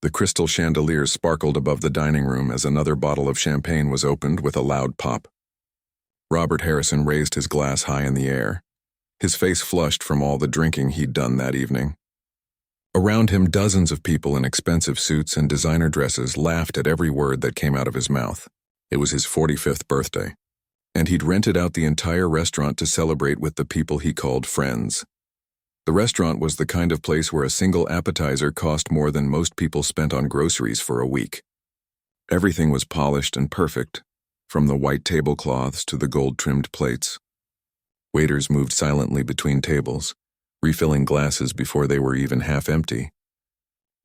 The crystal chandeliers sparkled above the dining room as another bottle of champagne was opened with a loud pop. Robert Harrison raised his glass high in the air, his face flushed from all the drinking he'd done that evening. Around him, dozens of people in expensive suits and designer dresses laughed at every word that came out of his mouth. It was his 45th birthday, and he'd rented out the entire restaurant to celebrate with the people he called friends. The restaurant was the kind of place where a single appetizer cost more than most people spent on groceries for a week. Everything was polished and perfect, from the white tablecloths to the gold-trimmed plates. Waiters moved silently between tables, refilling glasses before they were even half empty.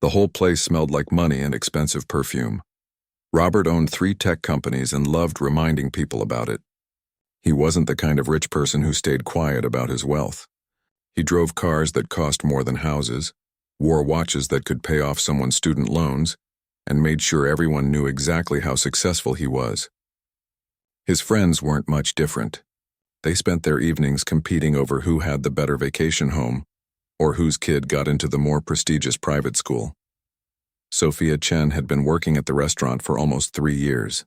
The whole place smelled like money and expensive perfume. Robert owned 3 tech companies and loved reminding people about it. He wasn't the kind of rich person who stayed quiet about his wealth. He drove cars that cost more than houses, wore watches that could pay off someone's student loans, and made sure everyone knew exactly how successful he was. His friends weren't much different. They spent their evenings competing over who had the better vacation home, or whose kid got into the more prestigious private school. Sophia Chen had been working at the restaurant for almost 3 years.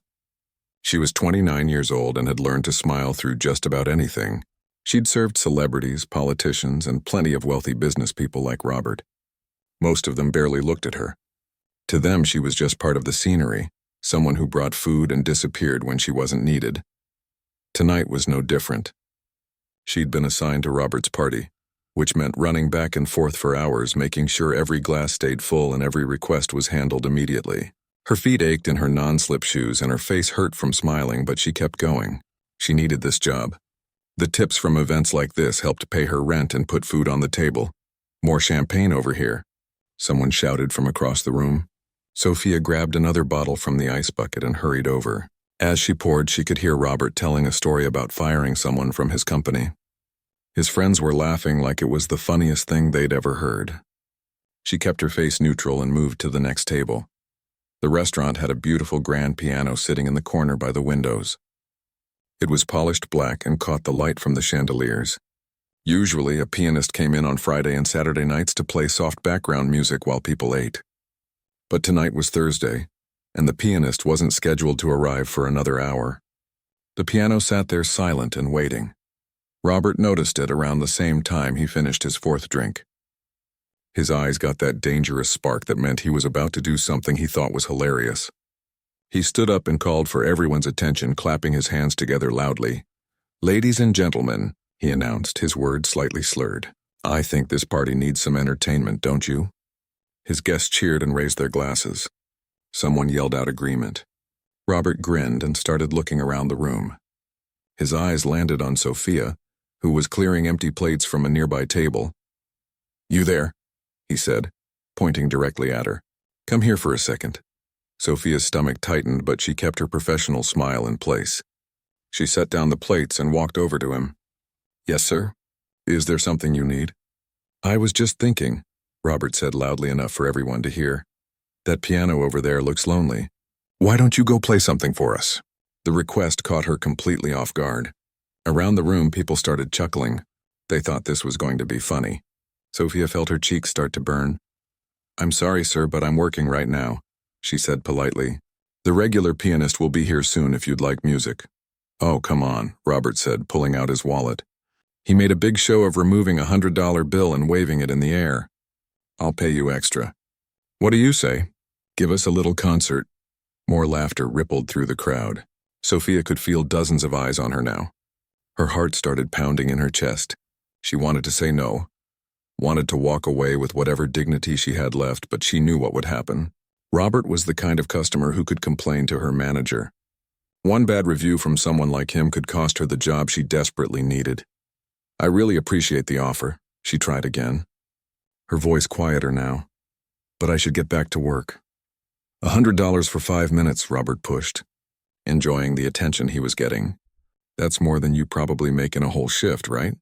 She was 29 years old and had learned to smile through just about anything. She'd served celebrities, politicians, and plenty of wealthy business people like Robert. Most of them barely looked at her. To them, she was just part of the scenery, someone who brought food and disappeared when she wasn't needed. Tonight was no different. She'd been assigned to Robert's party, which meant running back and forth for hours, making sure every glass stayed full and every request was handled immediately. Her feet ached in her non-slip shoes and her face hurt from smiling, but she kept going. She needed this job. The tips from events like this helped pay her rent and put food on the table. "More champagne over here," someone shouted from across the room. Sophia grabbed another bottle from the ice bucket and hurried over. As she poured, she could hear Robert telling a story about firing someone from his company. His friends were laughing like it was the funniest thing they'd ever heard. She kept her face neutral and moved to the next table. The restaurant had a beautiful grand piano sitting in the corner by the windows. It was polished black and caught the light from the chandeliers. Usually, a pianist came in on Friday and Saturday nights to play soft background music while people ate. But tonight was Thursday, and the pianist wasn't scheduled to arrive for another hour. The piano sat there silent and waiting. Robert noticed it around the same time he finished his 4th drink. His eyes got that dangerous spark that meant he was about to do something he thought was hilarious. He stood up and called for everyone's attention, clapping his hands together loudly. "Ladies and gentlemen," he announced, his words slightly slurred. "I think this party needs some entertainment, don't you?" His guests cheered and raised their glasses. Someone yelled out agreement. Robert grinned and started looking around the room. His eyes landed on Sophia, who was clearing empty plates from a nearby table. "You there?" he said, pointing directly at her. "Come here for a second." Sophia's stomach tightened, but she kept her professional smile in place. She set down the plates and walked over to him. "Yes, sir? Is there something you need?" "I was just thinking," Robert said loudly enough for everyone to hear. "That piano over there looks lonely. Why don't you go play something for us?" The request caught her completely off guard. Around the room, people started chuckling. They thought this was going to be funny. Sophia felt her cheeks start to burn. "I'm sorry, sir, but I'm working right now," she said politely. "The regular pianist will be here soon if you'd like music." "Oh, come on," Robert said, pulling out his wallet. He made a big show of removing a $100 bill and waving it in the air. "I'll pay you extra." "What do you say? Give us a little concert." More laughter rippled through the crowd. Sophia could feel dozens of eyes on her now. Her heart started pounding in her chest. She wanted to say no, wanted to walk away with whatever dignity she had left, but she knew what would happen. Robert was the kind of customer who could complain to her manager. One bad review from someone like him could cost her the job she desperately needed. "I really appreciate the offer," she tried again, her voice quieter now. "But I should get back to work." $100 for 5 minutes, Robert pushed, enjoying the attention he was getting. "That's more than you probably make in a whole shift, right?"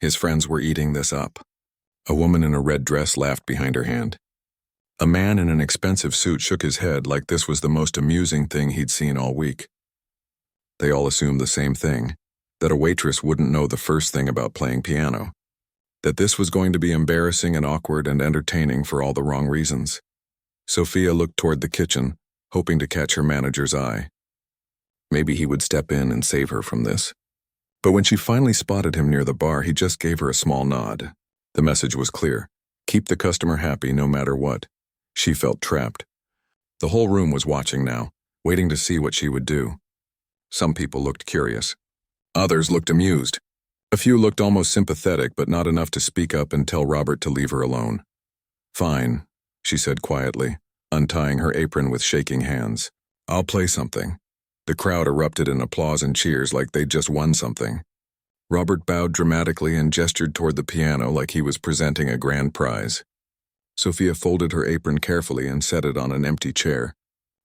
His friends were eating this up. A woman in a red dress laughed behind her hand. A man in an expensive suit shook his head like this was the most amusing thing he'd seen all week. They all assumed the same thing, that a waitress wouldn't know the first thing about playing piano, that this was going to be embarrassing and awkward and entertaining for all the wrong reasons. Sophia looked toward the kitchen, hoping to catch her manager's eye. Maybe he would step in and save her from this. But when she finally spotted him near the bar, he just gave her a small nod. The message was clear. Keep the customer happy no matter what. She felt trapped. The whole room was watching now, waiting to see what she would do. Some people looked curious. Others looked amused. A few looked almost sympathetic, but not enough to speak up and tell Robert to leave her alone. "Fine," she said quietly, untying her apron with shaking hands. "I'll play something." The crowd erupted in applause and cheers like they'd just won something. Robert bowed dramatically and gestured toward the piano like he was presenting a grand prize. Sophia folded her apron carefully and set it on an empty chair.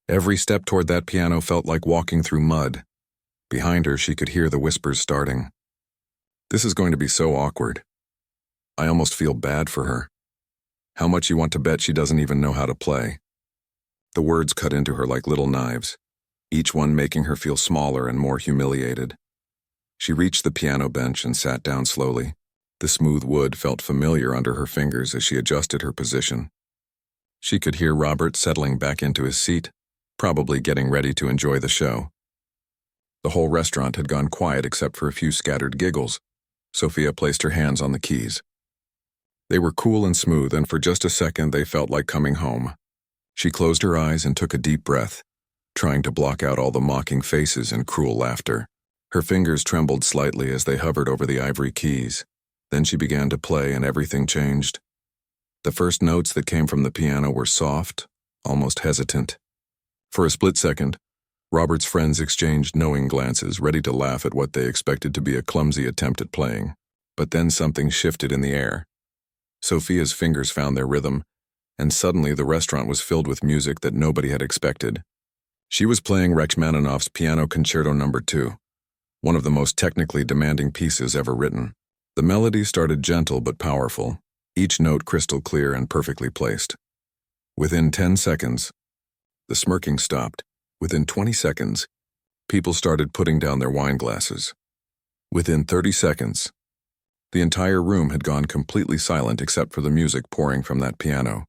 Every step toward that piano felt like walking through mud. Behind her, she could hear the whispers starting. "This is going to be so awkward. I almost feel bad for her. How much you want to bet she doesn't even know how to play?" The words cut into her like little knives, each one making her feel smaller and more humiliated. She reached the piano bench and sat down slowly. The smooth wood felt familiar under her fingers as she adjusted her position. She could hear Robert settling back into his seat, probably getting ready to enjoy the show. The whole restaurant had gone quiet except for a few scattered giggles. Sophia placed her hands on the keys. They were cool and smooth, and for just a second they felt like coming home. She closed her eyes and took a deep breath, trying to block out all the mocking faces and cruel laughter. Her fingers trembled slightly as they hovered over the ivory keys. Then she began to play and everything changed. The first notes that came from the piano were soft, almost hesitant. For a split second, Robert's friends exchanged knowing glances, ready to laugh at what they expected to be a clumsy attempt at playing. But then something shifted in the air. Sophia's fingers found their rhythm, and suddenly the restaurant was filled with music that nobody had expected. She was playing Rachmaninoff's Piano Concerto No. 2, one of the most technically demanding pieces ever written. The melody started gentle but powerful, each note crystal clear and perfectly placed. Within 10 seconds, the smirking stopped. Within 20 seconds, people started putting down their wine glasses. Within 30 seconds, the entire room had gone completely silent except for the music pouring from that piano.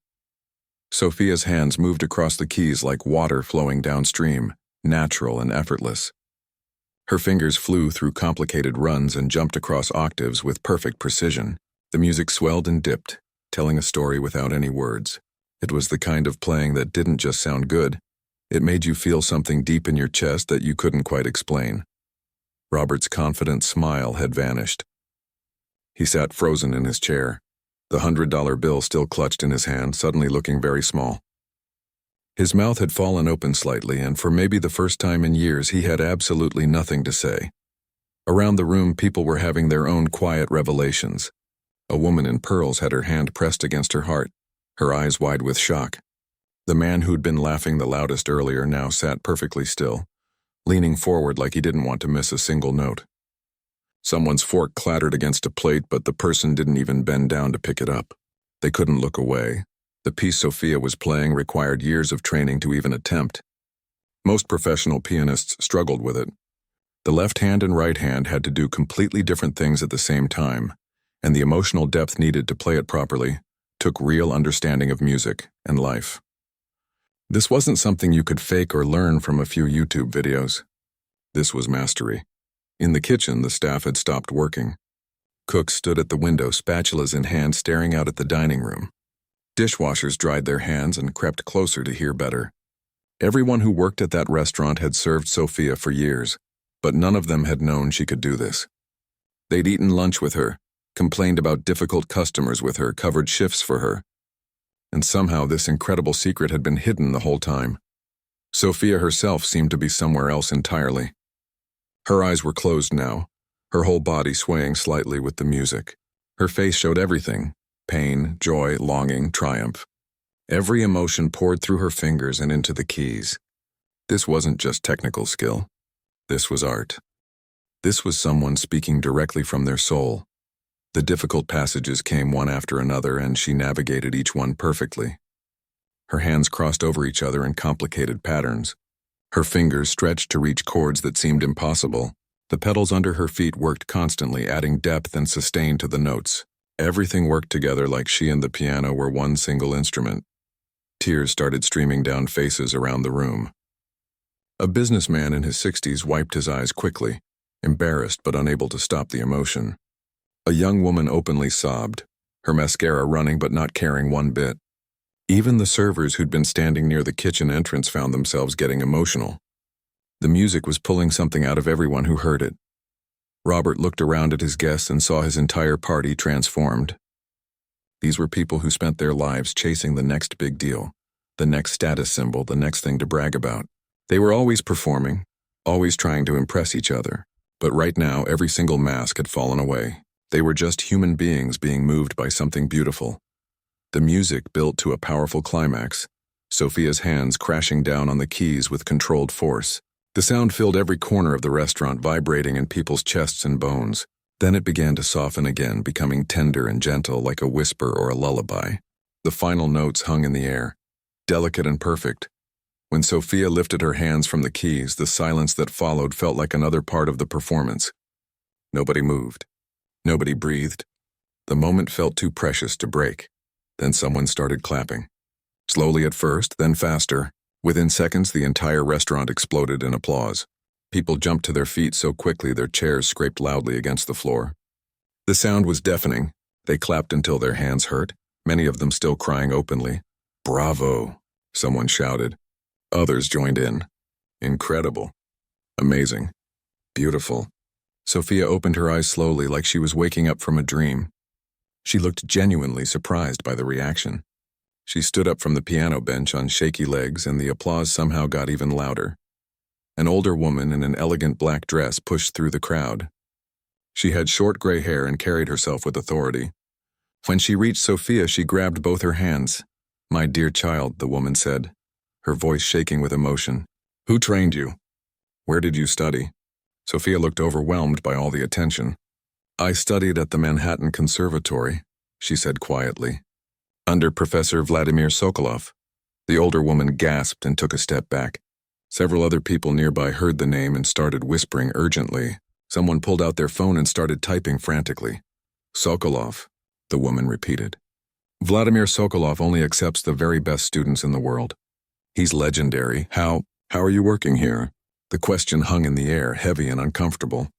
Sophia's hands moved across the keys like water flowing downstream, natural and effortless. Her fingers flew through complicated runs and jumped across octaves with perfect precision. The music swelled and dipped, telling a story without any words. It was the kind of playing that didn't just sound good. It made you feel something deep in your chest that you couldn't quite explain. Robert's confident smile had vanished. He sat frozen in his chair, the $100 bill still clutched in his hand, suddenly looking very small. His mouth had fallen open slightly, and for maybe the first time in years, he had absolutely nothing to say. Around the room, people were having their own quiet revelations. A woman in pearls had her hand pressed against her heart, her eyes wide with shock. The man who'd been laughing the loudest earlier now sat perfectly still, leaning forward like he didn't want to miss a single note. Someone's fork clattered against a plate, but the person didn't even bend down to pick it up. They couldn't look away. The piece Sophia was playing required years of training to even attempt. Most professional pianists struggled with it. The left hand and right hand had to do completely different things at the same time, and the emotional depth needed to play it properly took real understanding of music and life. This wasn't something you could fake or learn from a few YouTube videos. This was mastery. In the kitchen, the staff had stopped working. Cooks stood at the window, spatulas in hand, staring out at the dining room. Dishwashers dried their hands and crept closer to hear better. Everyone who worked at that restaurant had served Sophia for years, but none of them had known she could do this. They'd eaten lunch with her, complained about difficult customers with her, covered shifts for her. And somehow this incredible secret had been hidden the whole time. Sophia herself seemed to be somewhere else entirely. Her eyes were closed now, her whole body swaying slightly with the music. Her face showed everything: pain, joy, longing, triumph. Every emotion poured through her fingers and into the keys. This wasn't just technical skill. This was art. This was someone speaking directly from their soul. The difficult passages came one after another, and she navigated each one perfectly. Her hands crossed over each other in complicated patterns. Her fingers stretched to reach chords that seemed impossible. The pedals under her feet worked constantly, adding depth and sustain to the notes. Everything worked together like she and the piano were one single instrument. Tears started streaming down faces around the room. A businessman in his 60s wiped his eyes quickly, embarrassed but unable to stop the emotion. A young woman openly sobbed, her mascara running but not caring one bit. Even the servers who'd been standing near the kitchen entrance found themselves getting emotional. The music was pulling something out of everyone who heard it. Robert looked around at his guests and saw his entire party transformed. These were people who spent their lives chasing the next big deal, the next status symbol, the next thing to brag about. They were always performing, always trying to impress each other. But right now, every single mask had fallen away. They were just human beings being moved by something beautiful. The music built to a powerful climax, Sophia's hands crashing down on the keys with controlled force. The sound filled every corner of the restaurant, vibrating in people's chests and bones. Then it began to soften again, becoming tender and gentle like a whisper or a lullaby. The final notes hung in the air, delicate and perfect. When Sophia lifted her hands from the keys, the silence that followed felt like another part of the performance. Nobody moved. Nobody breathed. The moment felt too precious to break. Then someone started clapping. Slowly at first, then faster. Within seconds, the entire restaurant exploded in applause. People jumped to their feet so quickly their chairs scraped loudly against the floor. The sound was deafening. They clapped until their hands hurt, many of them still crying openly. "Bravo!" someone shouted. Others joined in. Incredible. Amazing. Beautiful. Sophia opened her eyes slowly, like she was waking up from a dream. She looked genuinely surprised by the reaction. She stood up from the piano bench on shaky legs, and the applause somehow got even louder. An older woman in an elegant black dress pushed through the crowd. She had short gray hair and carried herself with authority. When she reached Sophia, she grabbed both her hands. "My dear child," the woman said, her voice shaking with emotion. "Who trained you? Where did you study?" Sophia looked overwhelmed by all the attention. "I studied at the Manhattan Conservatory," she said quietly, "under Professor Vladimir Sokolov." The older woman gasped and took a step back. Several other people nearby heard the name and started whispering urgently. Someone pulled out their phone and started typing frantically. "Sokolov," the woman repeated. "Vladimir Sokolov only accepts the very best students in the world. He's legendary. How are you working here?" The question hung in the air, heavy and uncomfortable.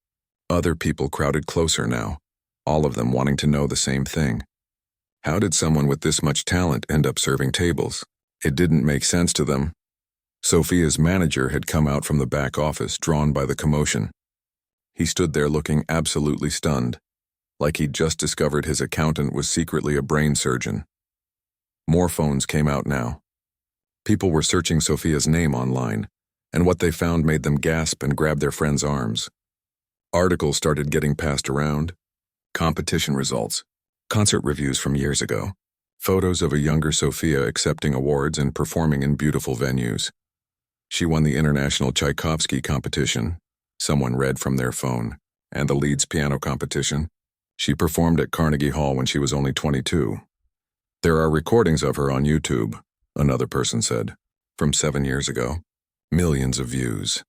Other people crowded closer now, all of them wanting to know the same thing. How did someone with this much talent end up serving tables? It didn't make sense to them. Sophia's manager had come out from the back office, drawn by the commotion. He stood there looking absolutely stunned, like he'd just discovered his accountant was secretly a brain surgeon. More phones came out now. People were searching Sophia's name online, and what they found made them gasp and grab their friends' arms. Articles started getting passed around. Competition results, concert reviews from years ago, photos of a younger Sophia accepting awards and performing in beautiful venues. She won the International Tchaikovsky competition, someone read from their phone, and the Leeds piano competition. She performed at Carnegie Hall when she was only 22. "There are recordings of her on YouTube," another person said, "from 7 years ago. Millions of views."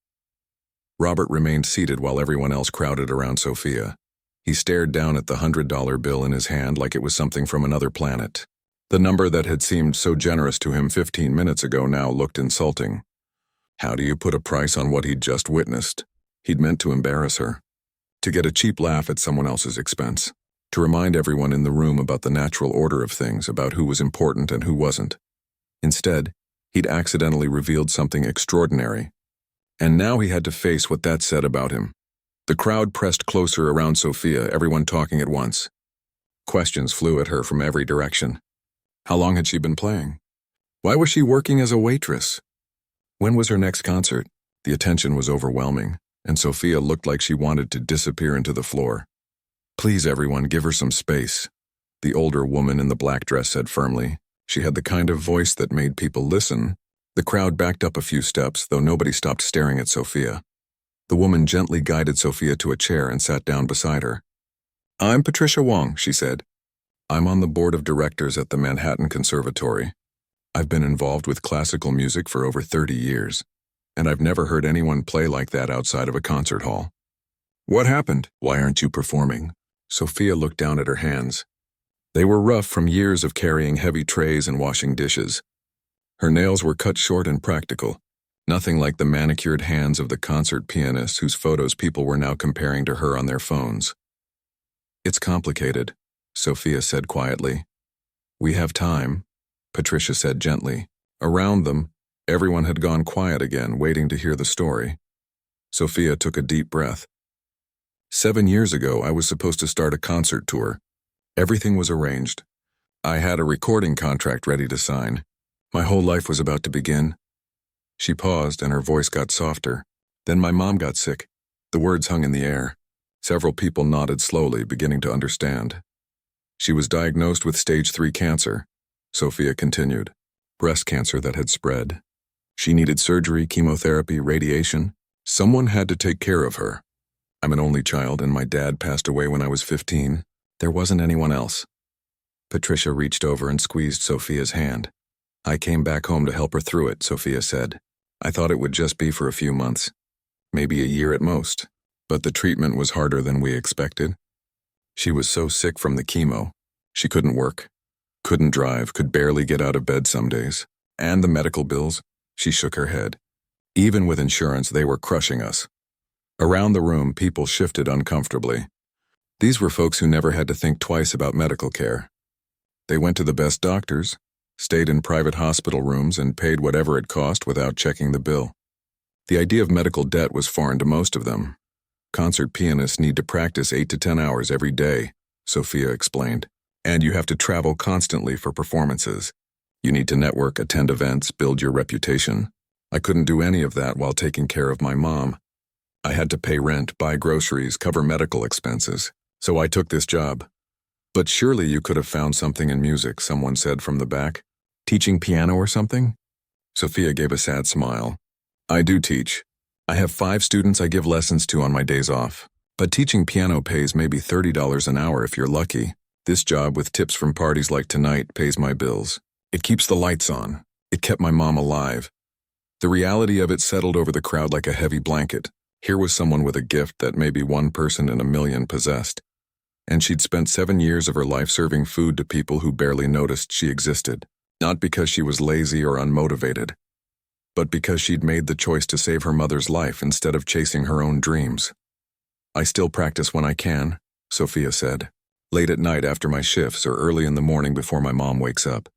Robert remained seated while everyone else crowded around Sophia. He stared down at the $100 bill in his hand like it was something from another planet. The number that had seemed so generous to him 15 minutes ago now looked insulting. How do you put a price on what he'd just witnessed? He'd meant to embarrass her, to get a cheap laugh at someone else's expense, to remind everyone in the room about the natural order of things, about who was important and who wasn't. Instead, he'd accidentally revealed something extraordinary. And now he had to face what that said about him. The crowd pressed closer around Sophia, everyone talking at once. Questions flew at her from every direction. How long had she been playing? Why was she working as a waitress? When was her next concert? The attention was overwhelming, and Sophia looked like she wanted to disappear into the floor. "Please, everyone, give her some space," the older woman in the black dress said firmly. She had the kind of voice that made people listen. The crowd backed up a few steps, though nobody stopped staring at Sophia. The woman gently guided Sophia to a chair and sat down beside her. "I'm Patricia Wong," she said. "I'm on the board of directors at the Manhattan Conservatory. I've been involved with classical music for over 30 years, and I've never heard anyone play like that outside of a concert hall." "What happened? Why aren't you performing?" Sophia looked down at her hands. They were rough from years of carrying heavy trays and washing dishes. Her nails were cut short and practical, nothing like the manicured hands of the concert pianist whose photos people were now comparing to her on their phones. "It's complicated," Sophia said quietly. "We have time," Patricia said gently. Around them, everyone had gone quiet again, waiting to hear the story. Sophia took a deep breath. 7 years ago, I was supposed to start a concert tour. Everything was arranged. I had a recording contract ready to sign. My whole life was about to begin. She paused and her voice got softer. Then my mom got sick. The words hung in the air. Several people nodded slowly, beginning to understand. She was diagnosed with stage 3 cancer, Sophia continued. Breast cancer that had spread. She needed surgery, chemotherapy, radiation. Someone had to take care of her. I'm an only child and my dad passed away when I was 15. There wasn't anyone else. Patricia reached over and squeezed Sophia's hand. I came back home to help her through it, Sophia said. I thought it would just be for a few months, maybe a year at most, but the treatment was harder than we expected. She was so sick from the chemo. She couldn't work, couldn't drive, could barely get out of bed some days. And the medical bills, she shook her head. Even with insurance, they were crushing us. Around the room, people shifted uncomfortably. These were folks who never had to think twice about medical care. They went to the best doctors, stayed in private hospital rooms, and paid whatever it cost without checking the bill. The idea of medical debt was foreign to most of them. Concert pianists need to practice 8 to 10 hours every day, Sophia explained. And you have to travel constantly for performances. You need to network, attend events, build your reputation. I couldn't do any of that while taking care of my mom. I had to pay rent, buy groceries, cover medical expenses. So I took this job. But surely you could have found something in music, someone said from the back. Teaching piano or something? Sophia gave a sad smile. I do teach. I have 5 students I give lessons to on my days off. But teaching piano pays maybe $30 an hour if you're lucky. This job, with tips from parties like tonight, pays my bills. It keeps the lights on. It kept my mom alive. The reality of it settled over the crowd like a heavy blanket. Here was someone with a gift that maybe one person in a million possessed. And she'd spent 7 years of her life serving food to people who barely noticed she existed. Not because she was lazy or unmotivated, but because she'd made the choice to save her mother's life instead of chasing her own dreams. I still practice when I can, Sophia said. Late at night after my shifts or early in the morning before my mom wakes up.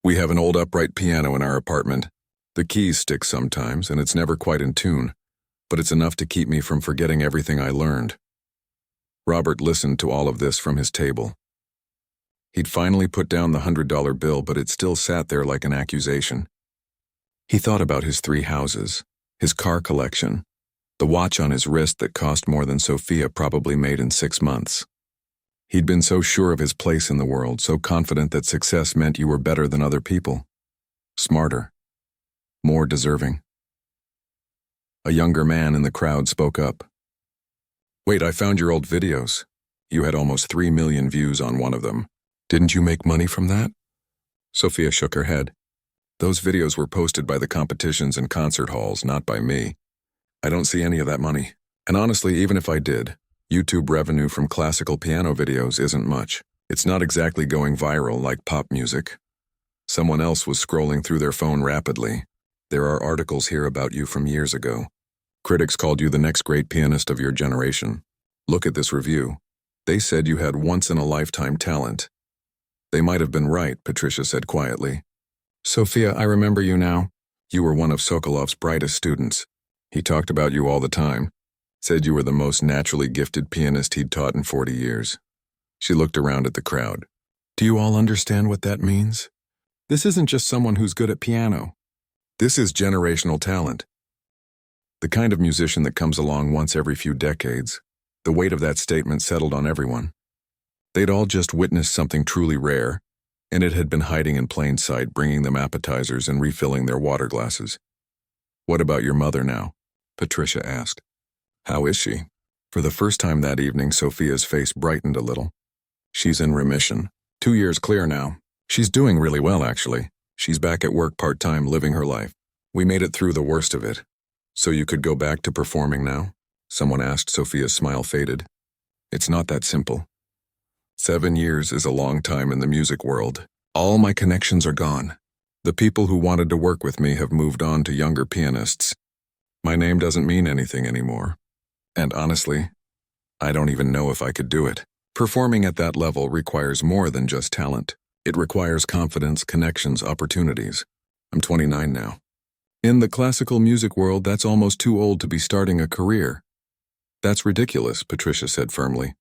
We have an old upright piano in our apartment. The keys stick sometimes, and it's never quite in tune, but it's enough to keep me from forgetting everything I learned. Robert listened to all of this from his table. He'd finally put down the $100 bill, but it still sat there like an accusation. He thought about his 3 houses, his car collection, the watch on his wrist that cost more than Sophia probably made in 6 months. He'd been so sure of his place in the world, so confident that success meant you were better than other people, smarter, more deserving. A younger man in the crowd spoke up. Wait, I found your old videos. You had almost 3 million views on one of them. Didn't you make money from that? Sophia shook her head. Those videos were posted by the competitions and concert halls, not by me. I don't see any of that money. And honestly, even if I did, YouTube revenue from classical piano videos isn't much. It's not exactly going viral like pop music. Someone else was scrolling through their phone rapidly. There are articles here about you from years ago. Critics called you the next great pianist of your generation. Look at this review. They said you had once-in-a-lifetime talent. They might have been right, Patricia said quietly. Sophia, I remember you now. You were one of Sokolov's brightest students. He talked about you all the time. Said you were the most naturally gifted pianist he'd taught in 40 years. She looked around at the crowd. Do you all understand what that means? This isn't just someone who's good at piano. This is generational talent. The kind of musician that comes along once every few decades. The weight of that statement settled on everyone. They'd all just witnessed something truly rare, and it had been hiding in plain sight, bringing them appetizers and refilling their water glasses. What about your mother now? Patricia asked. How is she? For the first time that evening, Sophia's face brightened a little. She's in remission. 2 years clear now. She's doing really well, actually. She's back at work part-time, living her life. We made it through the worst of it. So you could go back to performing now? Someone asked. Sophia's smile faded. It's not that simple. 7 years is a long time in the music world. All my connections are gone. The people who wanted to work with me have moved on to younger pianists. My name doesn't mean anything anymore. And honestly, I don't even know if I could do it. Performing at that level requires more than just talent. It requires confidence, connections, opportunities. I'm 29 now. In the classical music world, that's almost too old to be starting a career. That's ridiculous, Patricia said firmly.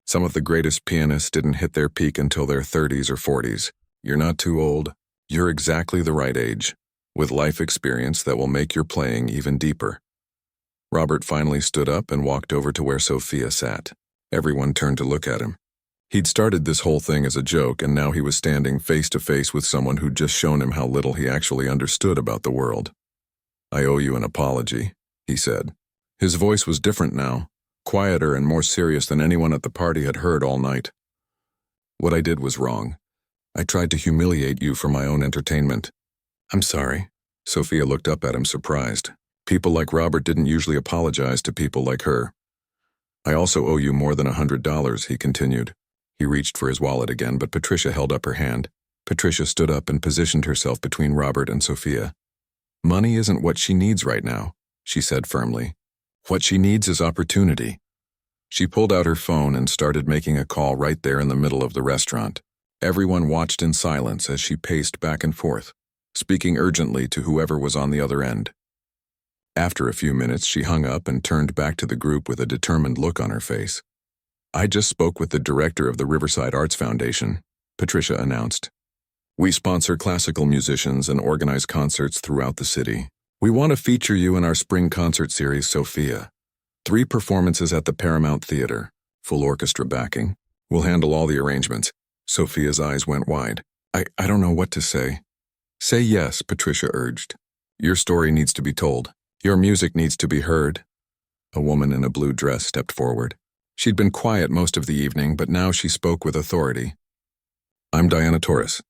Some of the greatest pianists didn't hit their peak until their 30s or 40s. You're not too old. You're exactly the right age, with life experience that will make your playing even deeper. Robert finally stood up and walked over to where Sophia sat. Everyone turned to look at him. He'd started this whole thing as a joke, and now he was standing face to face with someone who'd just shown him how little he actually understood about the world. "I owe you an apology," he said. His voice was different now, quieter and more serious than anyone at the party had heard all night. "What I did was wrong. I tried to humiliate you for my own entertainment." "I'm sorry." Sophia looked up at him surprised. People like Robert didn't usually apologize to people like her. "I also owe you more than $100, he continued. He reached for his wallet again, but Patricia held up her hand. Patricia stood up and positioned herself between Robert and Sophia. "Money isn't what she needs right now," she said firmly. "What she needs is opportunity." She pulled out her phone and started making a call right there in the middle of the restaurant. Everyone watched in silence as she paced back and forth, speaking urgently to whoever was on the other end. After a few minutes, she hung up and turned back to the group with a determined look on her face. "I just spoke with the director of the Riverside Arts Foundation," Patricia announced. "We sponsor classical musicians and organize concerts throughout the city. We want to feature you in our spring concert series, Sophia. 3 performances at the Paramount Theater, full orchestra backing. We'll handle all the arrangements." Sophia's eyes went wide. I don't know what to say." "Say yes," Patricia urged. "Your story needs to be told. Your music needs to be heard." A woman in a blue dress stepped forward. She'd been quiet most of the evening, but now she spoke with authority. "I'm Diana Torres.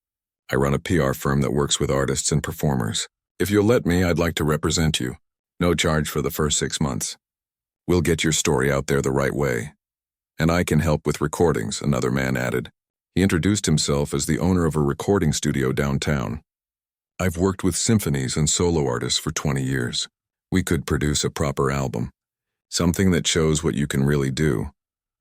I run a PR firm that works with artists and performers. If you'll let me, I'd like to represent you. No charge for the first 6 months. We'll get your story out there the right way. And I can help with recordings," another man added. He introduced himself as the owner of a recording studio downtown. "I've worked with symphonies and solo artists for 20 years. We could produce a proper album. Something that shows what you can really do."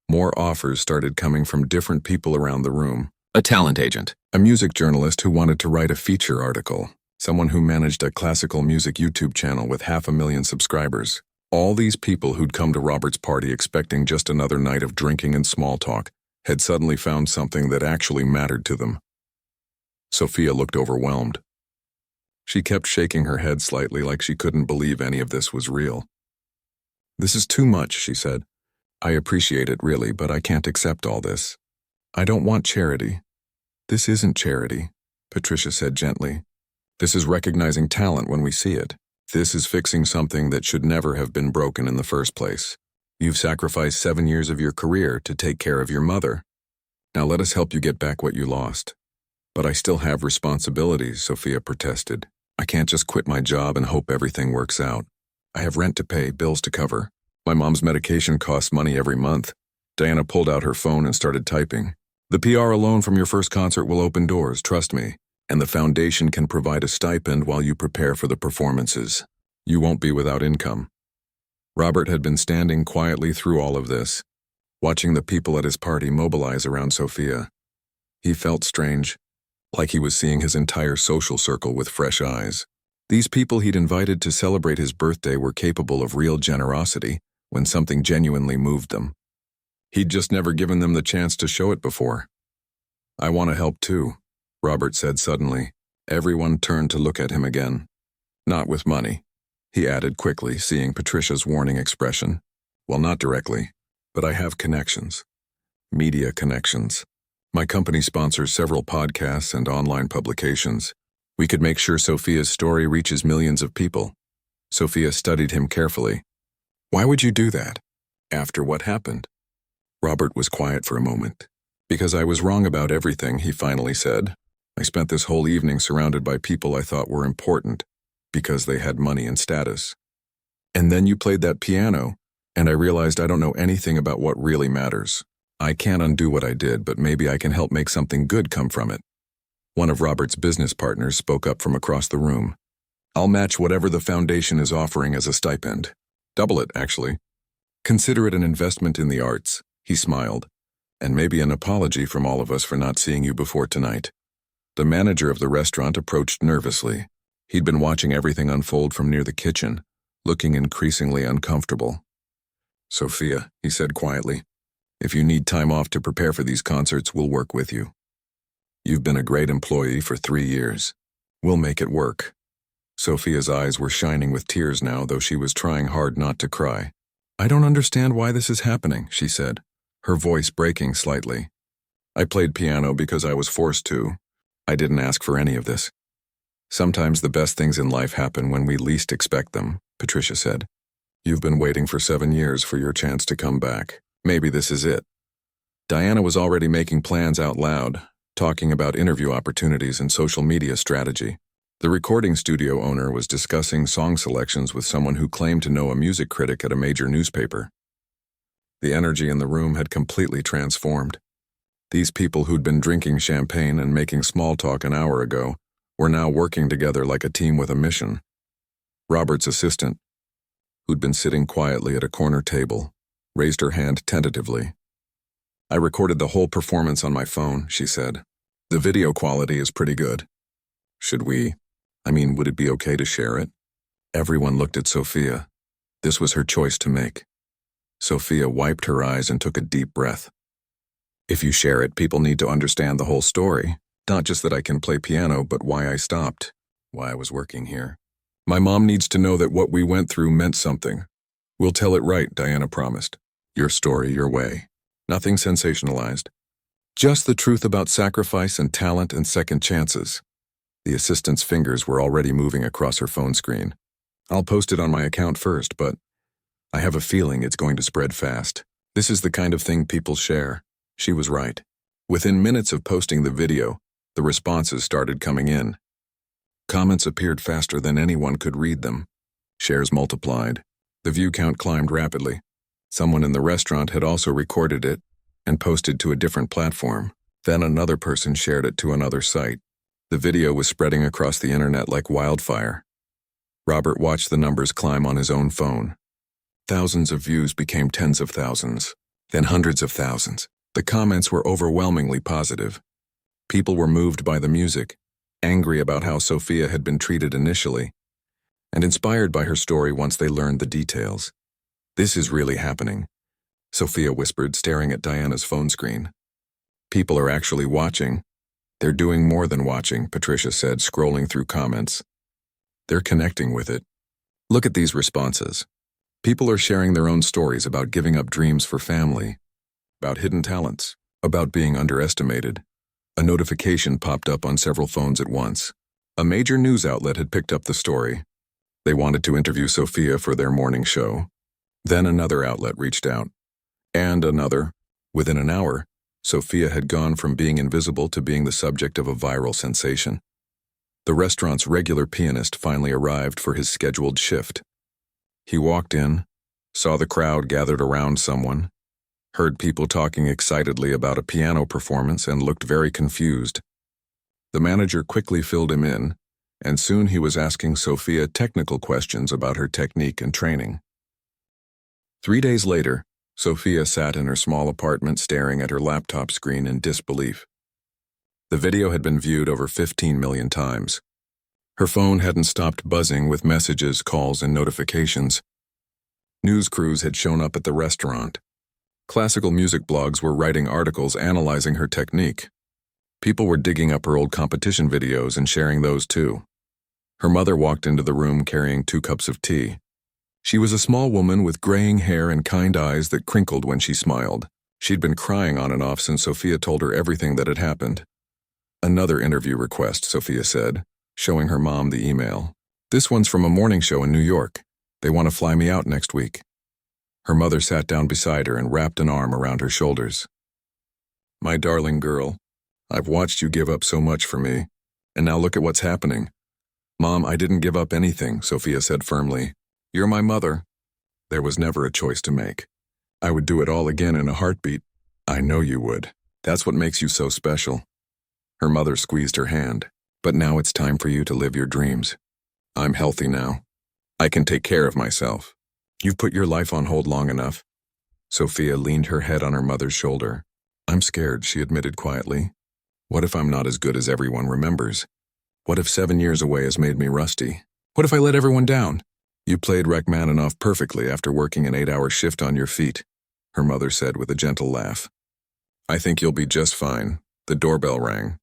More offers started coming from different people around the room. A talent agent, a music journalist who wanted to write a feature article, someone who managed a classical music YouTube channel with 500,000 subscribers. All these people who'd come to Robert's party expecting just another night of drinking and small talk had suddenly found something that actually mattered to them. Sophia looked overwhelmed. She kept shaking her head slightly like she couldn't believe any of this was real. "This is too much," she said. "I appreciate it really, but I can't accept all this. I don't want charity." "This isn't charity," Patricia said gently. "This is recognizing talent when we see it. This is fixing something that should never have been broken in the first place. You've sacrificed 7 years of your career to take care of your mother. Now let us help you get back what you lost." "But I still have responsibilities," Sophia protested. "I can't just quit my job and hope everything works out. I have rent to pay, bills to cover. My mom's medication costs money every month." Diana pulled out her phone and started typing. "The PR alone from your first concert will open doors, trust me, and the foundation can provide a stipend while you prepare for the performances. You won't be without income." Robert had been standing quietly through all of this, watching the people at his party mobilize around Sophia. He felt strange, like he was seeing his entire social circle with fresh eyes. These people he'd invited to celebrate his birthday were capable of real generosity when something genuinely moved them. He'd just never given them the chance to show it before. "I want to help too," Robert said suddenly. Everyone turned to look at him again. "Not with money," he added quickly, seeing Patricia's warning expression. "Well, not directly, but I have connections. Media connections. My company sponsors several podcasts and online publications. We could make sure Sophia's story reaches millions of people." Sophia studied him carefully. "Why would you do that? After what happened?" Robert was quiet for a moment. "Because I was wrong about everything," he finally said. "I spent this whole evening surrounded by people I thought were important, because they had money and status. And then you played that piano, and I realized I don't know anything about what really matters. I can't undo what I did, but maybe I can help make something good come from it." One of Robert's business partners spoke up from across the room. I'll match whatever the foundation is offering as a stipend. Double it, actually. Consider it an investment in the arts, he smiled, and maybe an apology from all of us for not seeing you before tonight. The manager of the restaurant approached nervously. He'd been watching everything unfold from near the kitchen, looking increasingly uncomfortable. Sophia, he said quietly, if you need time off to prepare for these concerts, we'll work with you. You've been a great employee for 3 years. We'll make it work. Sophia's eyes were shining with tears now, though she was trying hard not to cry. I don't understand why this is happening, she said, her voice breaking slightly. I played piano because I was forced to. I didn't ask for any of this. Sometimes the best things in life happen when we least expect them, Patricia said. You've been waiting for 7 years for your chance to come back. Maybe this is it. Diana was already making plans out loud, talking about interview opportunities and social media strategy. The recording studio owner was discussing song selections with someone who claimed to know a music critic at a major newspaper. The energy in the room had completely transformed. These people who'd been drinking champagne and making small talk an hour ago were now working together like a team with a mission. Robert's assistant, who'd been sitting quietly at a corner table, raised her hand tentatively. I recorded the whole performance on my phone, she said. The video quality is pretty good. Would it be okay to share it? Everyone looked at Sophia. This was her choice to make. Sophia wiped her eyes and took a deep breath. If you share it, people need to understand the whole story. Not just that I can play piano, but why I stopped, why I was working here. My mom needs to know that what we went through meant something. We'll tell it right, Diana promised. Your story, your way. Nothing sensationalized. Just the truth about sacrifice and talent and second chances. The assistant's fingers were already moving across her phone screen. I'll post it on my account first, but I have a feeling it's going to spread fast. This is the kind of thing people share. She was right. Within minutes of posting the video, the responses started coming in. Comments appeared faster than anyone could read them. Shares multiplied. The view count climbed rapidly. Someone in the restaurant had also recorded it and posted to a different platform. Then another person shared it to another site. The video was spreading across the internet like wildfire. Robert watched the numbers climb on his own phone. Thousands of views became tens of thousands, then hundreds of thousands. The comments were overwhelmingly positive. People were moved by the music, angry about how Sophia had been treated initially, and inspired by her story once they learned the details. This is really happening, Sophia whispered, staring at Diana's phone screen. People are actually watching. They're doing more than watching, Patricia said, scrolling through comments. They're connecting with it. Look at these responses. People are sharing their own stories about giving up dreams for family, about hidden talents, about being underestimated. A notification popped up on several phones at once. A major news outlet had picked up the story. They wanted to interview Sophia for their morning show. Then another outlet reached out. And another. Within an hour, Sophia had gone from being invisible to being the subject of a viral sensation. The restaurant's regular pianist finally arrived for his scheduled shift. He walked in, saw the crowd gathered around someone, heard people talking excitedly about a piano performance, and looked very confused. The manager quickly filled him in, and soon he was asking Sophia technical questions about her technique and training. 3 days later, Sophia sat in her small apartment staring at her laptop screen in disbelief. The video had been viewed over 15 million times. Her phone hadn't stopped buzzing with messages, calls, and notifications. News crews had shown up at the restaurant. Classical music blogs were writing articles analyzing her technique. People were digging up her old competition videos and sharing those too. Her mother walked into the room carrying 2 cups of tea. She was a small woman with graying hair and kind eyes that crinkled when she smiled. She'd been crying on and off since Sophia told her everything that had happened. Another interview request, Sophia said, showing her mom the email. This one's from a morning show in New York. They want to fly me out next week. Her mother sat down beside her and wrapped an arm around her shoulders. My darling girl, I've watched you give up so much for me, and now look at what's happening. Mom, I didn't give up anything, Sophia said firmly. You're my mother. There was never a choice to make. I would do it all again in a heartbeat. I know you would. That's what makes you so special. Her mother squeezed her hand. "But now it's time for you to live your dreams. I'm healthy now. I can take care of myself. You've put your life on hold long enough." Sophia leaned her head on her mother's shoulder. "I'm scared," she admitted quietly. "What if I'm not as good as everyone remembers? What if 7 years away has made me rusty? What if I let everyone down?" "You played Rachmaninoff perfectly after working an 8-hour shift on your feet," her mother said with a gentle laugh. "I think you'll be just fine." The doorbell rang.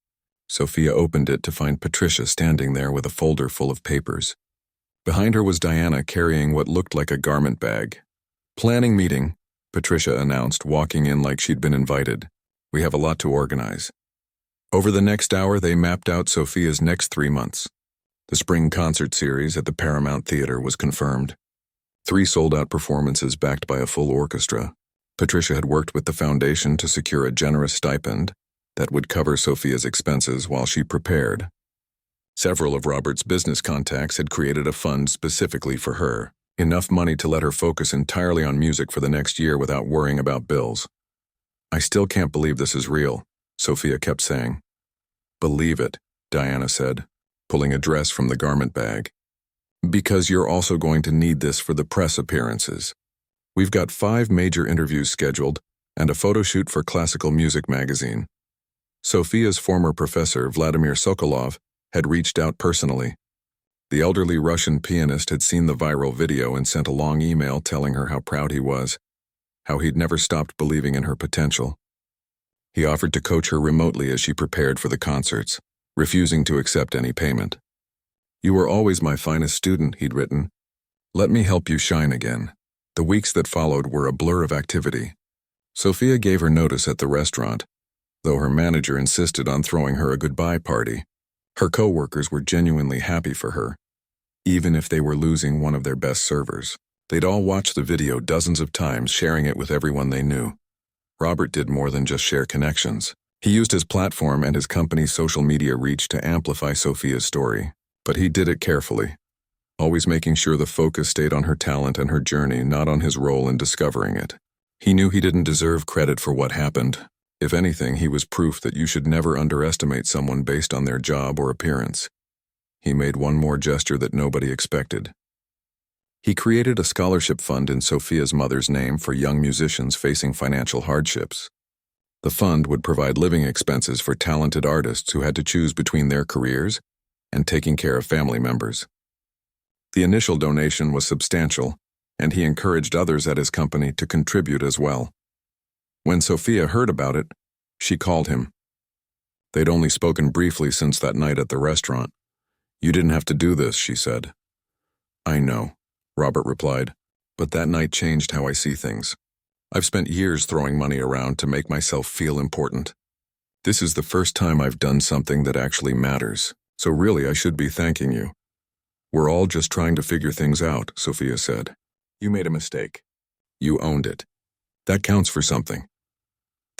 Sophia opened it to find Patricia standing there with a folder full of papers. Behind her was Diana carrying what looked like a garment bag. "Planning meeting," Patricia announced, walking in like she'd been invited. "We have a lot to organize." Over the next hour, they mapped out Sophia's next 3 months. The spring concert series at the Paramount Theater was confirmed. 3 sold-out performances backed by a full orchestra. Patricia had worked with the foundation to secure a generous stipend that would cover Sophia's expenses while she prepared. Several of Robert's business contacts had created a fund specifically for her, enough money to let her focus entirely on music for the next year without worrying about bills. "I still can't believe this is real," Sophia kept saying. "Believe it," Diana said, pulling a dress from the garment bag. "Because you're also going to need this for the press appearances. We've got 5 major interviews scheduled and a photo shoot for Classical Music magazine." Sophia's former professor, Vladimir Sokolov, had reached out personally. The elderly Russian pianist had seen the viral video and sent a long email telling her how proud he was, how he'd never stopped believing in her potential. He offered to coach her remotely as she prepared for the concerts, refusing to accept any payment. "You were always my finest student," he'd written. "Let me help you shine again." The weeks that followed were a blur of activity. Sophia gave her notice at the restaurant, though her manager insisted on throwing her a goodbye party. Her co-workers were genuinely happy for her, even if they were losing one of their best servers. They'd all watched the video dozens of times, sharing it with everyone they knew. Robert did more than just share connections. He used his platform and his company's social media reach to amplify Sophia's story, but he did it carefully, always making sure the focus stayed on her talent and her journey, not on his role in discovering it. He knew he didn't deserve credit for what happened. If anything, he was proof that you should never underestimate someone based on their job or appearance. He made one more gesture that nobody expected. He created a scholarship fund in Sophia's mother's name for young musicians facing financial hardships. The fund would provide living expenses for talented artists who had to choose between their careers and taking care of family members. The initial donation was substantial, and he encouraged others at his company to contribute as well. When Sophia heard about it, she called him. They'd only spoken briefly since that night at the restaurant. "You didn't have to do this," she said. "I know," Robert replied, "but that night changed how I see things. I've spent years throwing money around to make myself feel important. This is the first time I've done something that actually matters, so really I should be thanking you." "We're all just trying to figure things out," Sophia said. "You made a mistake. You owned it. That counts for something."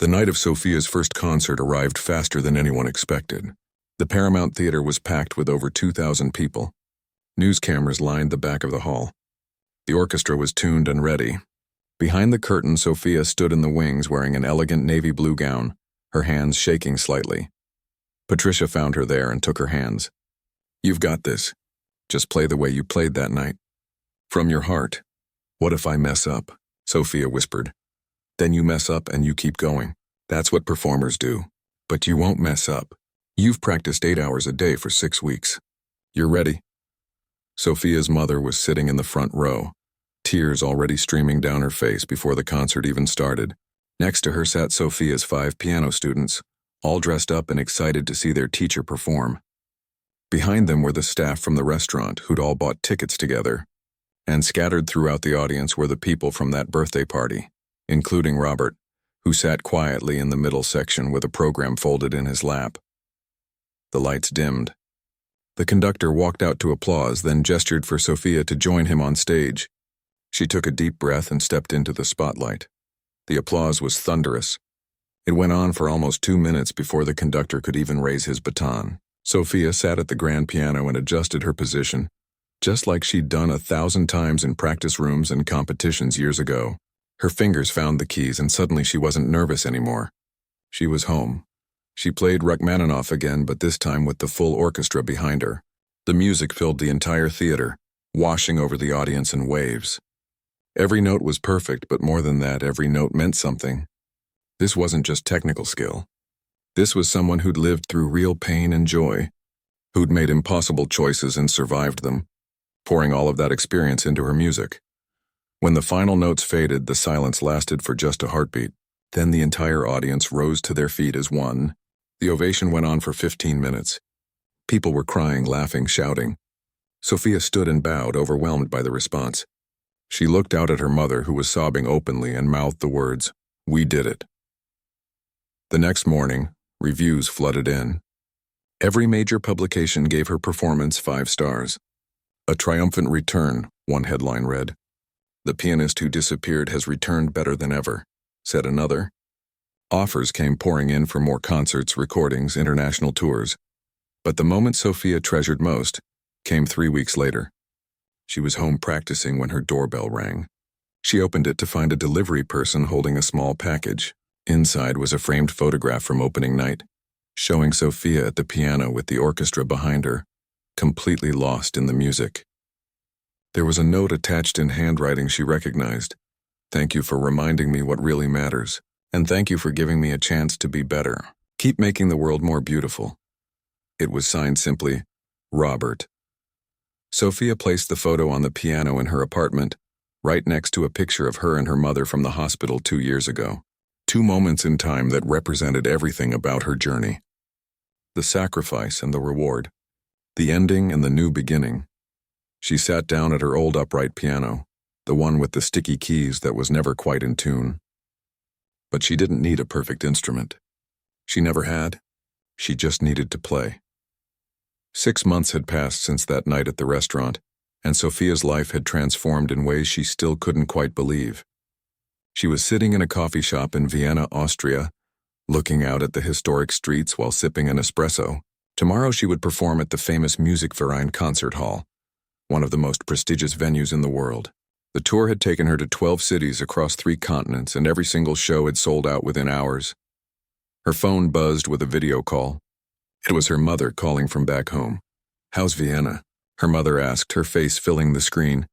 The night of Sophia's first concert arrived faster than anyone expected. The Paramount Theater was packed with over 2,000 people. News cameras lined the back of the hall. The orchestra was tuned and ready. Behind the curtain, Sophia stood in the wings wearing an elegant navy blue gown, her hands shaking slightly. Patricia found her there and took her hands. "You've got this. Just play the way you played that night. From your heart." "What if I mess up?" Sophia whispered. "Then you mess up and you keep going. That's what performers do. But you won't mess up. You've practiced 8 hours a day for 6 weeks. You're ready." Sophia's mother was sitting in the front row, tears already streaming down her face before the concert even started. Next to her sat Sophia's 5 piano students, all dressed up and excited to see their teacher perform. Behind them were the staff from the restaurant who'd all bought tickets together. And scattered throughout the audience were the people from that birthday party, including Robert, who sat quietly in the middle section with a program folded in his lap. The lights dimmed. The conductor walked out to applause, then gestured for Sophia to join him on stage. She took a deep breath and stepped into the spotlight. The applause was thunderous. It went on for almost 2 minutes before the conductor could even raise his baton. Sophia sat at the grand piano and adjusted her position, just like she'd done 1,000 times in practice rooms and competitions years ago. Her fingers found the keys and suddenly she wasn't nervous anymore. She was home, She played Rachmaninoff again, but this time with the full orchestra behind her. The music filled the entire theater, washing over the audience in waves. Every note was perfect, but more than that, every note meant something. This wasn't just technical skill. This was someone who'd lived through real pain and joy, who'd made impossible choices and survived them, pouring all of that experience into her music. When the final notes faded, the silence lasted for just a heartbeat. Then the entire audience rose to their feet as one. The ovation went on for 15 minutes. People were crying, laughing, shouting. Sophia stood and bowed, overwhelmed by the response. She looked out at her mother, who was sobbing openly, and mouthed the words, "We did it." The next morning, reviews flooded in. Every major publication gave her performance 5 stars. "A triumphant return," one headline read. "The pianist who disappeared has returned better than ever," said another. Offers came pouring in for more concerts, recordings, international tours. But the moment Sophia treasured most came 3 weeks later. She was home practicing when her doorbell rang. She opened it to find a delivery person holding a small package. Inside was a framed photograph from opening night, showing Sophia at the piano with the orchestra behind her, completely lost in the music. There was a note attached in handwriting she recognized. "Thank you for reminding me what really matters, and thank you for giving me a chance to be better. Keep making the world more beautiful." It was signed simply, Robert. Sophia placed the photo on the piano in her apartment, right next to a picture of her and her mother from the hospital 2 years ago. 2 moments in time that represented everything about her journey. The sacrifice and the reward. The ending and the new beginning. She sat down at her old upright piano, the one with the sticky keys that was never quite in tune. But she didn't need a perfect instrument. She never had. She just needed to play. 6 months had passed since that night at the restaurant, and Sophia's life had transformed in ways she still couldn't quite believe. She was sitting in a coffee shop in Vienna, Austria, looking out at the historic streets while sipping an espresso. Tomorrow she would perform at the famous Musikverein concert hall, one of the most prestigious venues in the world. The tour had taken her to 12 cities across 3 continents, and every single show had sold out within hours. Her phone buzzed with a video call. It was her mother calling from back home. "How's Vienna?" her mother asked, her face filling the screen.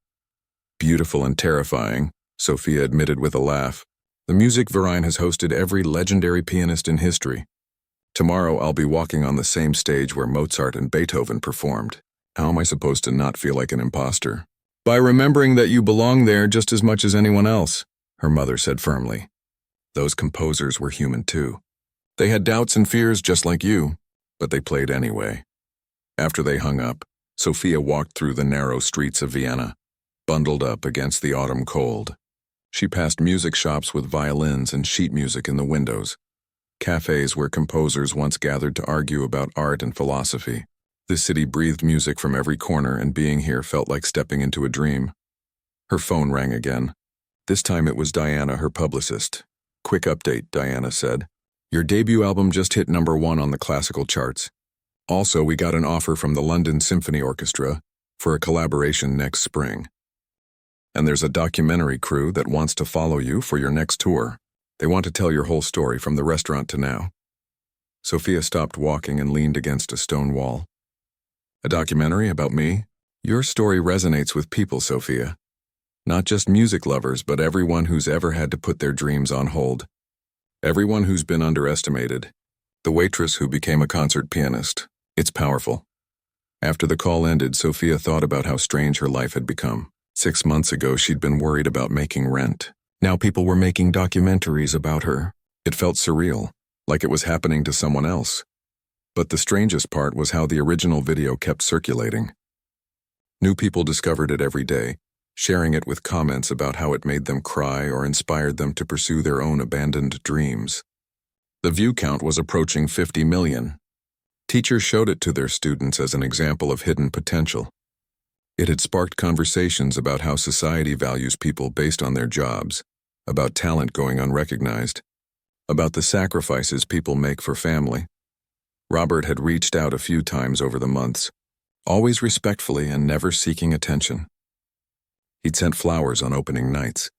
"Beautiful and terrifying," Sophia admitted with a laugh. "The Musikverein has hosted every legendary pianist in history. Tomorrow I'll be walking on the same stage where Mozart and Beethoven performed. How am I supposed to not feel like an imposter?" "By remembering that you belong there just as much as anyone else," her mother said firmly. Those composers were human too. They had doubts and fears just like you, but they played anyway. After they hung up, Sophia walked through the narrow streets of Vienna, bundled up against the autumn cold. She passed music shops with violins and sheet music in the windows, cafes where composers once gathered to argue about art and philosophy. The city breathed music from every corner, and being here felt like stepping into a dream. Her phone rang again. This time it was Diana, her publicist. "Quick update," Diana said. "Your debut album just hit #1 on the classical charts. Also, we got an offer from the London Symphony Orchestra for a collaboration next spring. And there's a documentary crew that wants to follow you for your next tour. They want to tell your whole story from the restaurant to now." Sophia stopped walking and leaned against a stone wall. "A documentary about me? Your story resonates with people, Sophia. Not just music lovers, but everyone who's ever had to put their dreams on hold. Everyone who's been underestimated. The waitress who became a concert pianist. It's powerful." After the call ended, Sophia thought about how strange her life had become. 6 months ago, she'd been worried about making rent. Now people were making documentaries about her. It felt surreal, like it was happening to someone else. But the strangest part was how the original video kept circulating. New people discovered it every day, sharing it with comments about how it made them cry or inspired them to pursue their own abandoned dreams. The view count was approaching 50 million. Teachers showed it to their students as an example of hidden potential. It had sparked conversations about how society values people based on their jobs, about talent going unrecognized, about the sacrifices people make for family. Robert had reached out a few times over the months, always respectfully and never seeking attention. He'd sent flowers on opening nights.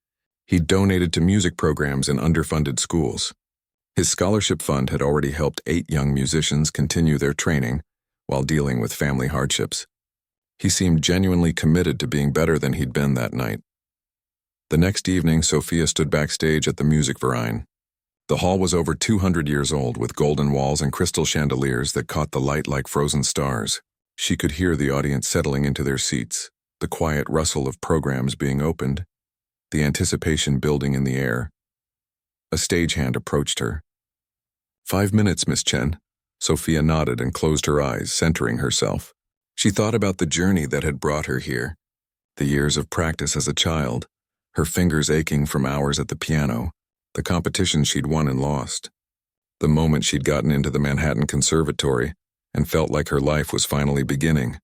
He'd donated to music programs in underfunded schools. His scholarship fund had already helped 8 young musicians continue their training while dealing with family hardships. He seemed genuinely committed to being better than he'd been that night. The next evening, Sophia stood backstage at the Music Verein. The hall was over 200 years old, with golden walls and crystal chandeliers that caught the light like frozen stars. She could hear the audience settling into their seats, the quiet rustle of programs being opened, the anticipation building in the air. A stagehand approached her. 5 minutes, Miss Chen. Sophia nodded and closed her eyes, centering herself. She thought about the journey that had brought her here, the years of practice as a child, her fingers aching from hours at the piano, the competitions she'd won and lost, the moment she'd gotten into the Manhattan Conservatory and felt like her life was finally beginning.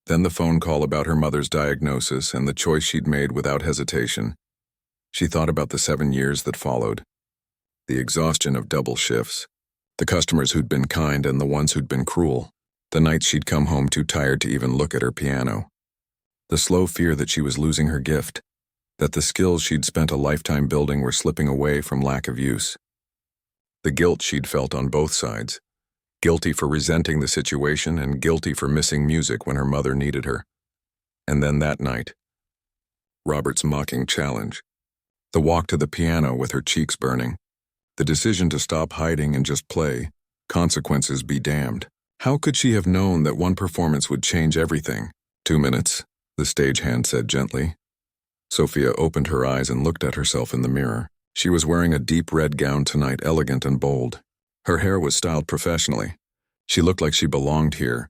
Then the phone call about her mother's diagnosis and the choice she'd made without hesitation. She thought about the 7 years that followed, the exhaustion of double shifts, the customers who'd been kind and the ones who'd been cruel, the nights she'd come home too tired to even look at her piano, the slow fear that she was losing her gift, that the skills she'd spent a lifetime building were slipping away from lack of use, the guilt she'd felt on both sides, guilty for resenting the situation and guilty for missing music when her mother needed her. And then that night, Robert's mocking challenge, the walk to the piano with her cheeks burning, the decision to stop hiding and just play, consequences be damned. How could she have known that one performance would change everything? 2 minutes, the stagehand said gently. Sophia opened her eyes and looked at herself in the mirror. She was wearing a deep red gown tonight, elegant and bold. Her hair was styled professionally. She looked like she belonged here,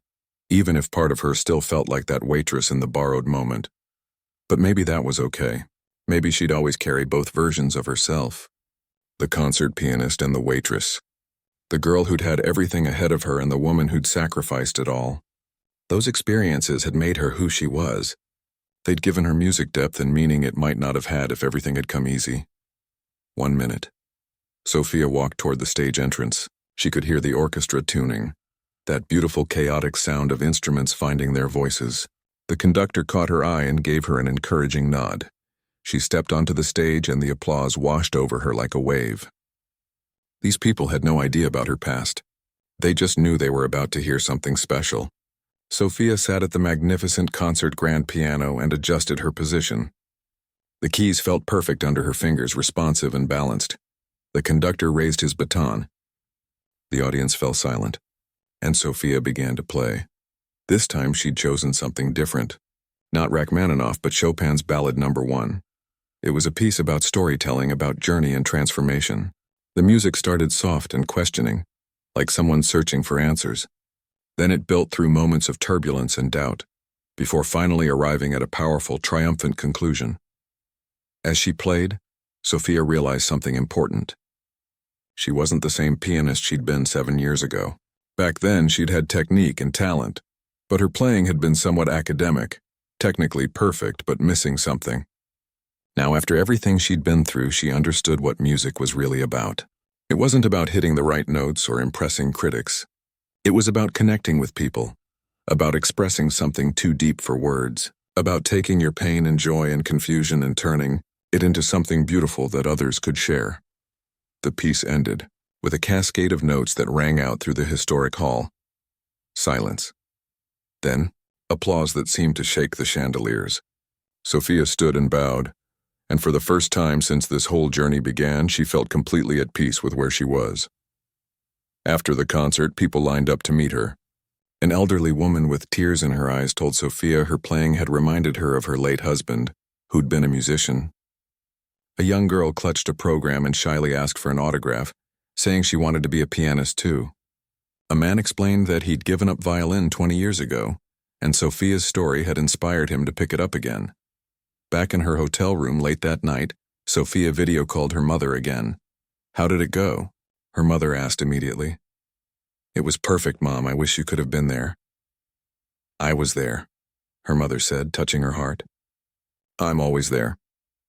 even if part of her still felt like that waitress in the borrowed moment. But maybe that was okay. Maybe she'd always carry both versions of herself. The concert pianist and the waitress. The girl who'd had everything ahead of her and the woman who'd sacrificed it all. Those experiences had made her who she was. They'd given her music depth and meaning it might not have had if everything had come easy. 1 minute. Sophia walked toward the stage entrance. She could hear the orchestra tuning, that beautiful chaotic sound of instruments finding their voices. The conductor caught her eye and gave her an encouraging nod. She stepped onto the stage and the applause washed over her like a wave. These people had no idea about her past. They just knew they were about to hear something special. Sophia sat at the magnificent concert grand piano and adjusted her position. The keys felt perfect under her fingers, responsive and balanced. The conductor raised his baton. The audience fell silent, and Sophia began to play. This time she'd chosen something different. Not Rachmaninoff, but Chopin's Ballad No. 1. It was a piece about storytelling, about journey and transformation. The music started soft and questioning, like someone searching for answers. Then it built through moments of turbulence and doubt, before finally arriving at a powerful, triumphant conclusion. As she played, Sophia realized something important. She wasn't the same pianist she'd been 7 years ago. Back then, she'd had technique and talent, but her playing had been somewhat academic, technically perfect, but missing something. Now, after everything she'd been through, she understood what music was really about. It wasn't about hitting the right notes or impressing critics. It was about connecting with people, about expressing something too deep for words, about taking your pain and joy and confusion and turning it into something beautiful that others could share. The piece ended with a cascade of notes that rang out through the historic hall. Silence. Then, applause that seemed to shake the chandeliers. Sophia stood and bowed, and for the first time since this whole journey began, she felt completely at peace with where she was. After the concert, people lined up to meet her. An elderly woman with tears in her eyes told Sophia her playing had reminded her of her late husband, who'd been a musician. A young girl clutched a program and shyly asked for an autograph, saying she wanted to be a pianist too. A man explained that he'd given up violin 20 years ago, and Sophia's story had inspired him to pick it up again. Back in her hotel room late that night, Sophia video called her mother again. "How did it go?" her mother asked immediately. "It was perfect, Mom. I wish you could have been there." "I was there," her mother said, touching her heart. "I'm always there."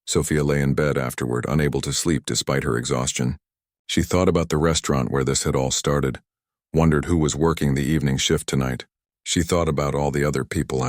Sophia lay in bed afterward, unable to sleep despite her exhaustion. She thought about the restaurant where this had all started, wondered who was working the evening shift tonight. She thought about all the other people,